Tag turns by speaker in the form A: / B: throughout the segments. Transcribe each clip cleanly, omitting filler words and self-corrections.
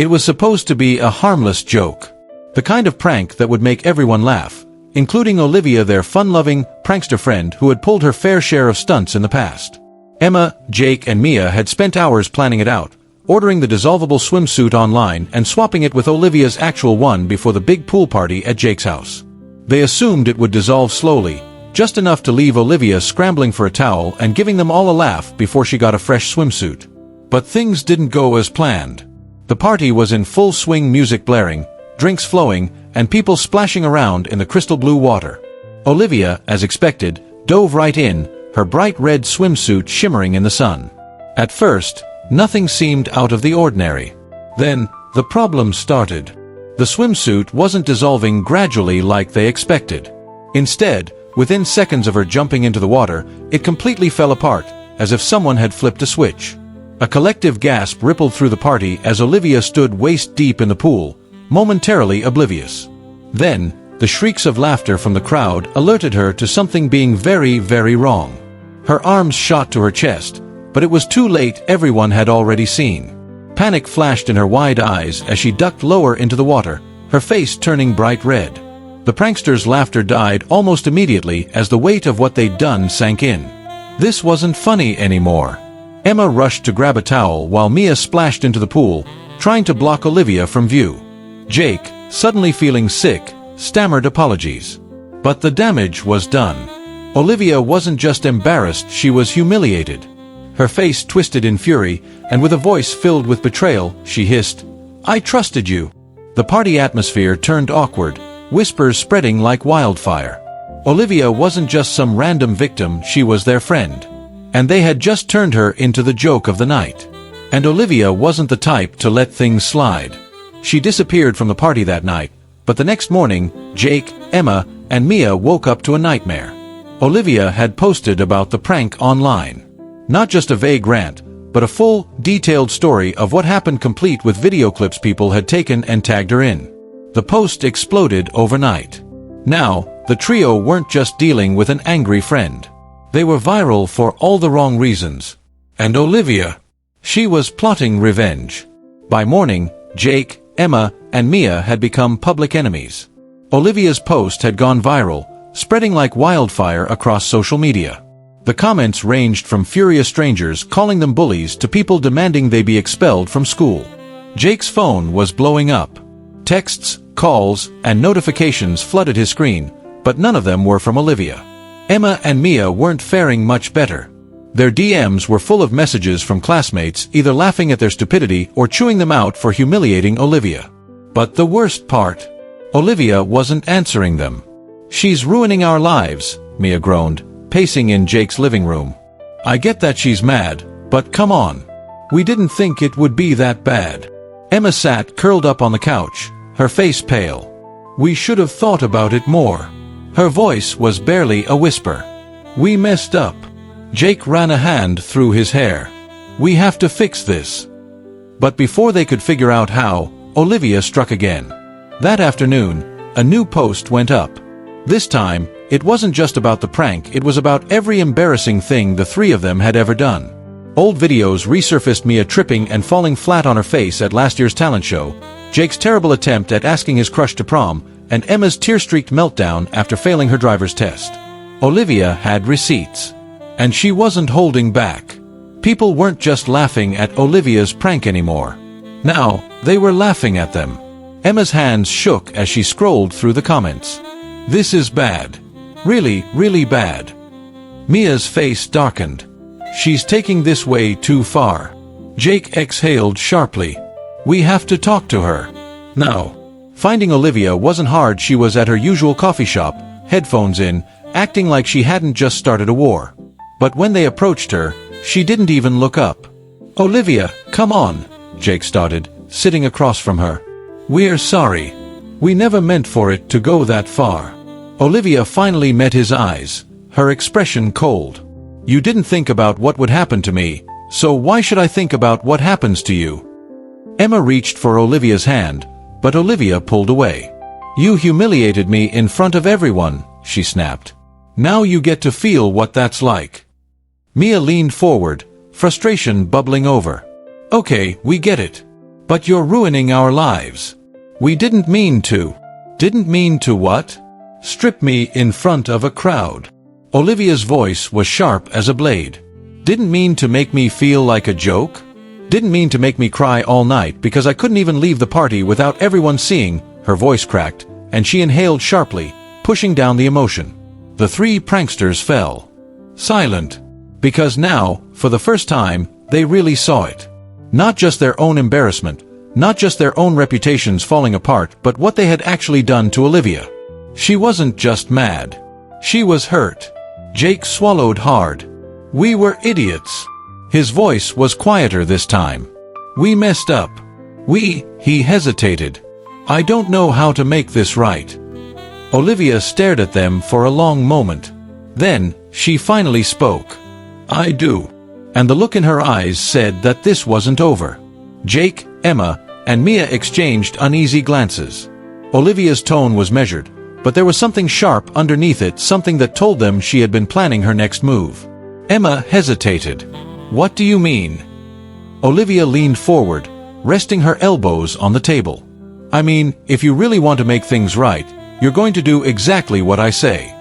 A: It was supposed to be a harmless joke. The kind of prank that would make everyone laugh, including Olivia, their fun-loving prankster friend who had pulled her fair share of stunts in the past. Emma, Jake, and Mia had spent hours planning it out, ordering the dissolvable swimsuit online and swapping it with Olivia's actual one before the big pool party at Jake's house. They assumed it would dissolve slowly, just enough to leave Olivia scrambling for a towel and giving them all a laugh before she got a fresh swimsuit. But things didn't go as planned. The party was in full swing, music blaring, drinks flowing, and people splashing around in the crystal blue water. Olivia, as expected, dove right in, her bright red swimsuit shimmering in the sun. At first, nothing seemed out of the ordinary. Then, the problem started. The swimsuit wasn't dissolving gradually like they expected. Instead, within seconds of her jumping into the water, it completely fell apart, as if someone had flipped a switch. A collective gasp rippled through the party as Olivia stood waist-deep in the pool, momentarily oblivious. Then, the shrieks of laughter from the crowd alerted her to something being very, very wrong. Her arms shot to her chest, but it was too late. Everyone had already seen. Panic flashed in her wide eyes as she ducked lower into the water, her face turning bright red. The pranksters' laughter died almost immediately as the weight of what they'd done sank in. This wasn't funny anymore. Emma rushed to grab a towel while Mia splashed into the pool, trying to block Olivia from view. Jake, suddenly feeling sick, stammered apologies. But the damage was done. Olivia wasn't just embarrassed, she was humiliated. Her face twisted in fury, and with a voice filled with betrayal, she hissed, "I trusted you." The party atmosphere turned awkward, whispers spreading like wildfire. Olivia wasn't just some random victim, she was their friend. And they had just turned her into the joke of the night. And Olivia wasn't the type to let things slide. She disappeared from the party that night, but the next morning, Jake, Emma, and Mia woke up to a nightmare. Olivia had posted about the prank online. Not just a vague rant, but a full, detailed story of what happened, complete with video clips people had taken and tagged her in. The post exploded overnight. Now, the trio weren't just dealing with an angry friend. They were viral for all the wrong reasons. And Olivia, she was plotting revenge. By morning, Jake, Emma, and Mia had become public enemies. Olivia's post had gone viral, spreading like wildfire across social media. The comments ranged from furious strangers calling them bullies to people demanding they be expelled from school. Jake's phone was blowing up. Texts, calls, and notifications flooded his screen, but none of them were from Olivia. Emma and Mia weren't faring much better. Their DMs were full of messages from classmates either laughing at their stupidity or chewing them out for humiliating Olivia. But the worst part, Olivia wasn't answering them. "She's ruining our lives," Mia groaned, pacing in Jake's living room. "I get that she's mad, but come on. We didn't think it would be that bad." Emma sat curled up on the couch, her face pale. "We should have thought about it more." Her voice was barely a whisper. "We messed up." Jake ran a hand through his hair. "We have to fix this." But before they could figure out how, Olivia struck again. That afternoon, a new post went up. This time, it wasn't just about the prank, it was about every embarrassing thing the three of them had ever done. Old videos resurfaced: Mia tripping and falling flat on her face at last year's talent show, Jake's terrible attempt at asking his crush to prom, and Emma's tear-streaked meltdown after failing her driver's test. Olivia had receipts. And she wasn't holding back. People weren't just laughing at Olivia's prank anymore. Now, they were laughing at them. Emma's hands shook as she scrolled through the comments. "This is bad. Really, really bad." Mia's face darkened. "She's taking this way too far." Jake exhaled sharply. "We have to talk to her. Now." Finding Olivia wasn't hard. She was at her usual coffee shop, headphones in, acting like she hadn't just started a war. But when they approached her, she didn't even look up. "Olivia, come on," Jake started, sitting across from her. "We're sorry. We never meant for it to go that far." Olivia finally met his eyes, her expression cold. "You didn't think about what would happen to me, so why should I think about what happens to you?" Emma reached for Olivia's hand, but Olivia pulled away. "You humiliated me in front of everyone," she snapped. "Now you get to feel what that's like." Mia leaned forward, frustration bubbling over. "Okay, we get it. But you're ruining our lives. We didn't mean to. Didn't mean to what? Strip me in front of a crowd. Olivia's voice was sharp as a blade. Didn't mean to make me feel like a joke? Didn't mean to make me cry all night because I couldn't even leave the party without everyone seeing. Her voice cracked, and she inhaled sharply, pushing down the emotion. The three pranksters fell silent, because now, for the first time, they really saw it. Not just their own embarrassment, not just their own reputations falling apart, but what they had actually done to Olivia. She wasn't just mad. She was hurt. Jake swallowed hard. We were idiots. His voice was quieter this time. We messed up. He hesitated. I don't know how to make this right. Olivia stared at them for a long moment. Then, she finally spoke. I do. And the look in her eyes said that this wasn't over. Jake, Emma, and Mia exchanged uneasy glances. Olivia's tone was measured, but there was something sharp underneath it, something that told them she had been planning her next move. Emma hesitated. What do you mean? Olivia leaned forward, resting her elbows on the table. I mean, if you really want to make things right, you're going to do exactly what I say.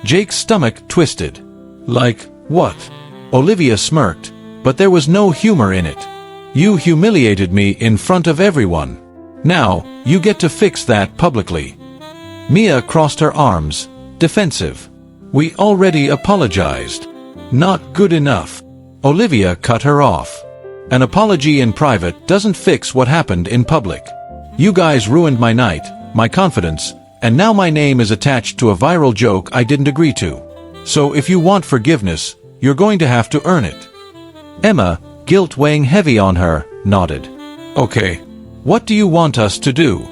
A: Jake's stomach twisted. Like, what? Olivia smirked, but there was no humor in it. You humiliated me in front of everyone. Now, you get to fix that publicly. Mia crossed her arms, defensive. We already apologized. Not good enough. Olivia cut her off. An apology in private doesn't fix what happened in public. You guys ruined my night, my confidence, and now my name is attached to a viral joke I didn't agree to. So if you want forgiveness, you're going to have to earn it. Emma, guilt weighing heavy on her, nodded. Okay. What do you want us to do?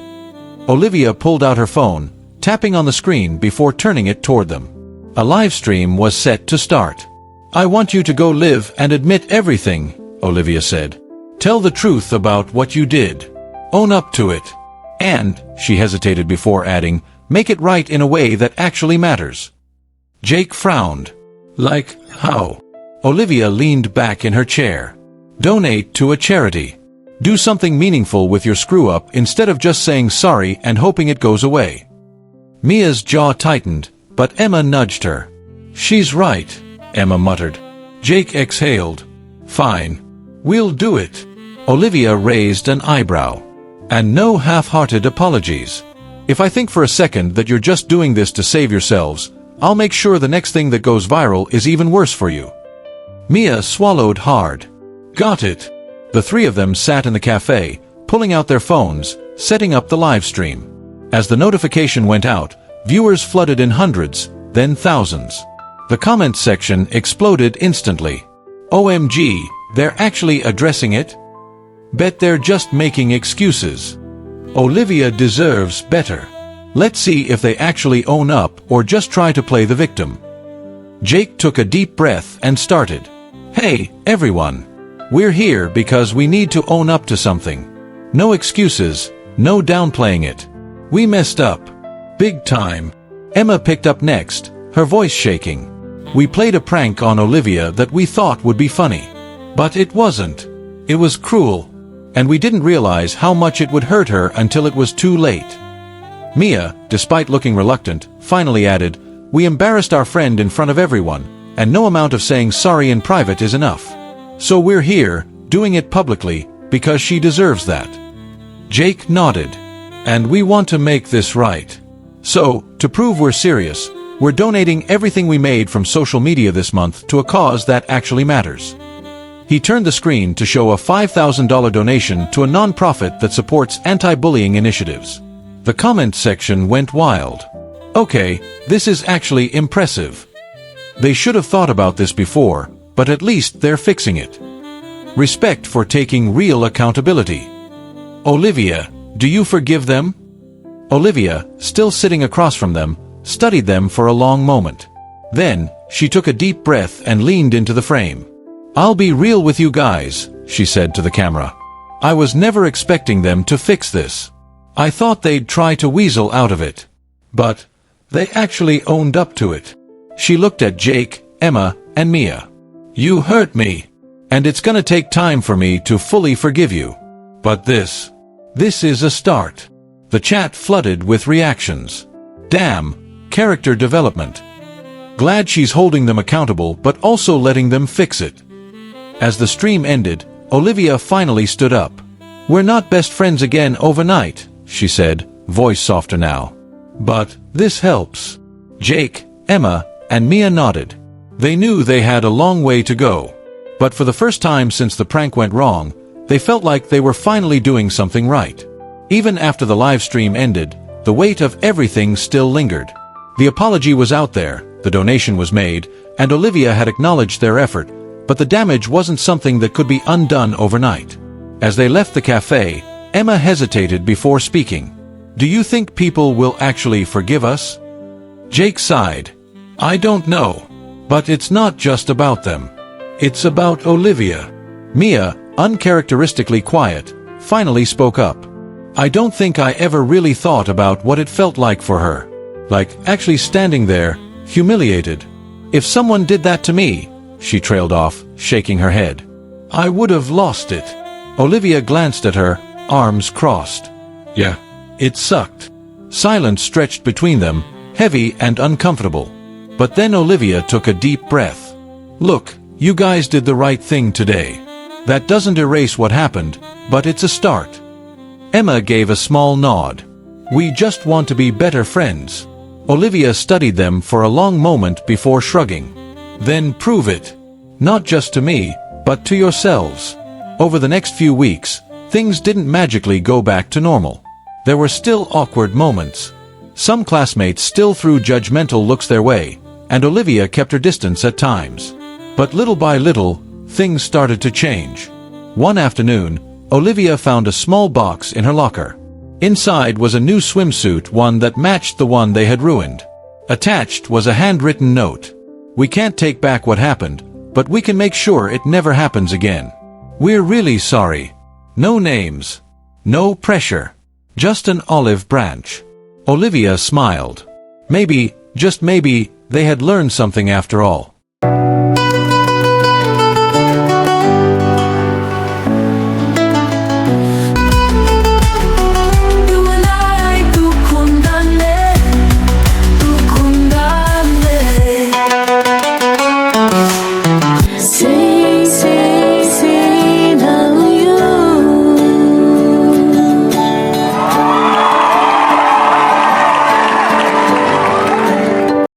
A: Olivia pulled out her phone, tapping on the screen before turning it toward them. A live stream was set to start. I want you to go live and admit everything, Olivia said. Tell the truth about what you did. Own up to it. And, she hesitated before adding, make it right in a way that actually matters. Jake frowned. Like, how? Olivia leaned back in her chair. Donate to a charity. Do something meaningful with your screw-up instead of just saying sorry and hoping it goes away. Mia's jaw tightened, but Emma nudged her. She's right, Emma muttered. Jake exhaled. Fine. We'll do it. Olivia raised an eyebrow. And no half-hearted apologies. If I think for a second that you're just doing this to save yourselves, I'll make sure the next thing that goes viral is even worse for you. Mia swallowed hard. Got it. The three of them sat in the cafe, pulling out their phones, setting up the live stream. As the notification went out, viewers flooded in hundreds, then thousands. The comments section exploded instantly. OMG, they're actually addressing it? Bet they're just making excuses. Olivia deserves better. Let's see if they actually own up or just try to play the victim. Jake took a deep breath and started. Hey, everyone. We're here because we need to own up to something. No excuses, no downplaying it. We messed up. Big time. Emma picked up next, her voice shaking. We played a prank on Olivia that we thought would be funny. But it wasn't. It was cruel. And we didn't realize how much it would hurt her until it was too late. Mia, despite looking reluctant, finally added, we embarrassed our friend in front of everyone, and no amount of saying sorry in private is enough. So we're here, doing it publicly, because she deserves that. Jake nodded. And we want to make this right. So, to prove we're serious, we're donating everything we made from social media this month to a cause that actually matters. He turned the screen to show a $5,000 donation to a non-profit that supports anti-bullying initiatives. The comment section went wild. Okay, this is actually impressive. They should have thought about this before, but at least they're fixing it. Respect for taking real accountability. Olivia, do you forgive them? Olivia, still sitting across from them, studied them for a long moment. Then, she took a deep breath and leaned into the frame. I'll be real with you guys, she said to the camera. I was never expecting them to fix this. I thought they'd try to weasel out of it. But they actually owned up to it. She looked at Jake, Emma, and Mia. You hurt me. And it's gonna take time for me to fully forgive you. But this is a start. The chat flooded with reactions. Damn, character development. Glad she's holding them accountable but also letting them fix it. As the stream ended, Olivia finally stood up. We're not best friends again overnight, she said, voice softer now. But this helps. Jake, Emma, and Mia nodded. They knew they had a long way to go. But for the first time since the prank went wrong, they felt like they were finally doing something right. Even after the live stream ended, the weight of everything still lingered. The apology was out there, the donation was made, and Olivia had acknowledged their effort, but the damage wasn't something that could be undone overnight. As they left the cafe, Emma hesitated before speaking. Do you think people will actually forgive us? Jake sighed. I don't know. But it's not just about them. It's about Olivia. Mia, uncharacteristically quiet, finally spoke up. I don't think I ever really thought about what it felt like for her. Like, actually standing there, humiliated. If someone did that to me, she trailed off, shaking her head, I would have lost it. Olivia glanced at her, arms crossed. Yeah, it sucked. Silence stretched between them, heavy and uncomfortable. But then Olivia took a deep breath. Look, you guys did the right thing today. That doesn't erase what happened, but it's a start. Emma gave a small nod. We just want to be better friends. Olivia studied them for a long moment before shrugging. Then prove it. Not just to me, but to yourselves. Over the next few weeks, things didn't magically go back to normal. There were still awkward moments. Some classmates still threw judgmental looks their way, and Olivia kept her distance at times. But little by little, things started to change. One afternoon, Olivia found a small box in her locker. Inside was a new swimsuit, one that matched the one they had ruined. Attached was a handwritten note. We can't take back what happened, but we can make sure it never happens again. We're really sorry. No names. No pressure. Just an olive branch. Olivia smiled. Maybe, just maybe, they had learned something after all.